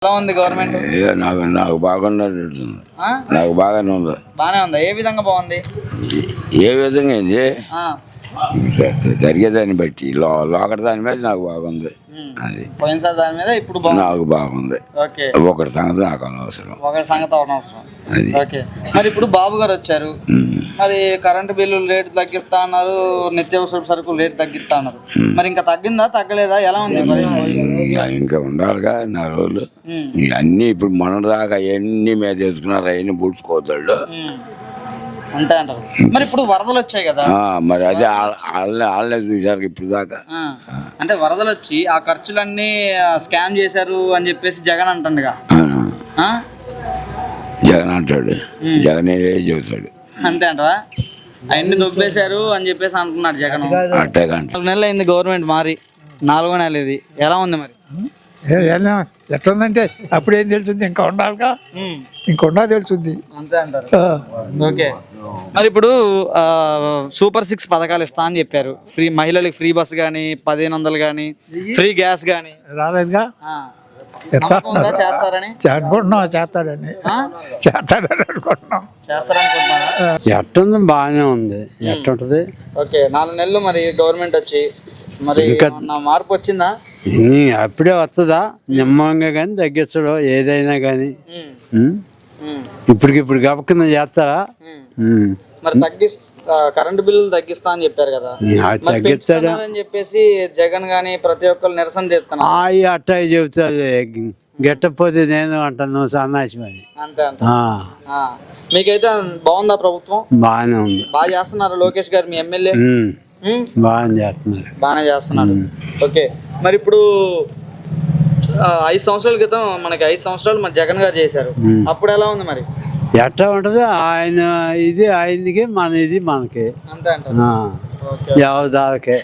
ఎలా ఉంది గవర్నమెంట్? నాకు నాకు బాగున్నట్టు నాకు బాగానే ఉంది. బానే ఉందా? ఏ విధంగా బాగుంది? ఏ విధంగా ఏంది ఆ, జరిగేదాన్ని బట్టి లోకటి దాని మీద నాకు బాగుంది. అది పోయినసారి దాని మీద ఇప్పుడు బాగుంది. నాకు బాగుంది. ఓకే, ఒకటి సంగతి నాకు అనవసరం. ఒకరి సంగతి అవనవసరం. అది ఓకే, మరి ఇప్పుడు బాబు గారు వచ్చారు, మరి కరెంటు బిల్లులు రేటు తగ్గిస్తా అన్నారు, నిత్యావసర సరుకులు రేటు తగ్గిస్తా అన్నారు. మరి ఇంకా తగ్గిందా తగ్గలేదా? ఎలా ఉంది మరి? ఇంకా ఉండాలిగా 4 రోజులు. అన్నీ ఇప్పుడు మొన్నదాకా అవన్నీ మీద వేసుకున్నారు, అవన్నీ పుడుచుకోవద్దాళ్ళు. అంతే అంటారు. మరి ఇప్పుడు వరదలు వచ్చాయి కదా, మరి అదే వాళ్ళే చూసారు ఇప్పుడు దాకా. అంటే వరదలు వచ్చి ఆ ఖర్చులన్నీ స్కామ్ చేశారు అని చెప్పేసి జగన్ అంటుండగా. జగన్ అంటాడు, జగన్ చెబుతాడు. అంతే అంటవా? అవన్నీ దొబ్బేశారు అని చెప్పేసి అంటున్నాడు జగన్. అట్టే కంట 4 నెలలు అయింది గవర్నమెంట్ మారి, 4వ నెల ఇది. ఎలా ఉంది మరి? ఎట్లుందంటే అప్పుడేం తెలుస్తుంది, ఇంకా ఉండాలిగా, ఇంకొండా తెలుస్తుంది. అంతే అంటారు. ఓకే, మరి ఇప్పుడు సూపర్ 6 పథకాలు ఇస్తా అని చెప్పారు. ఫ్రీ మహిళలకు ఫ్రీ బస్ కానీ, 1500 కానీ, ఫ్రీ గ్యాస్ కానీ రాలేదుగా. చేస్తారని అనుకుంటున్నాం, చేస్తాడని అనుకుంటున్నాం. చేస్తారనుకుంటున్నారా? ఎట్టుంది? బాగానే ఉంది. ఎట్టుంటది? ఓకే, 4 నెలలు మరి గవర్నమెంట్ వచ్చి మరి మార్పు వచ్చిందా? అప్పుడే వస్తుందా? నిమ్మంగా కానీ తగ్గించడం ఏదైనా కానీ ఇప్పుడు గబక్కున చేస్తారా? మరి కరెంటు బిల్లులు తగ్గిస్తా అని చెప్పారు కదా, తగ్గిస్తాడా అని చెప్పేసి జగన్ గాని ప్రతి ఒక్కరు నిరసన చేస్తున్నా. అట్టా చెబుతుంది. గెట్టపోతే నేను అంటాను, నువ్వు సన్నాసి అని. అంతే అంతే. మీకైతే బాగుందా ప్రభుత్వం? బాగానే ఉంది. బాగా చేస్తున్నారు లోకేష్ గారు, మీ ఎమ్మెల్యే బాగానే చేస్తున్నారు. బాగానే చేస్తున్నాడు. ఓకే, మరి ఇప్పుడు 5 సంవత్సరాల క్రితం మనకి 5 సంవత్సరాలు మన జగన్ గారు చేశారు, అప్పుడు ఎలా ఉంది మరి? ఎట్లా ఉంటది? ఆయన ఇది ఆయనకి, మన ఇది మనకి. అంతే అంటారు. ఎవరి దాకే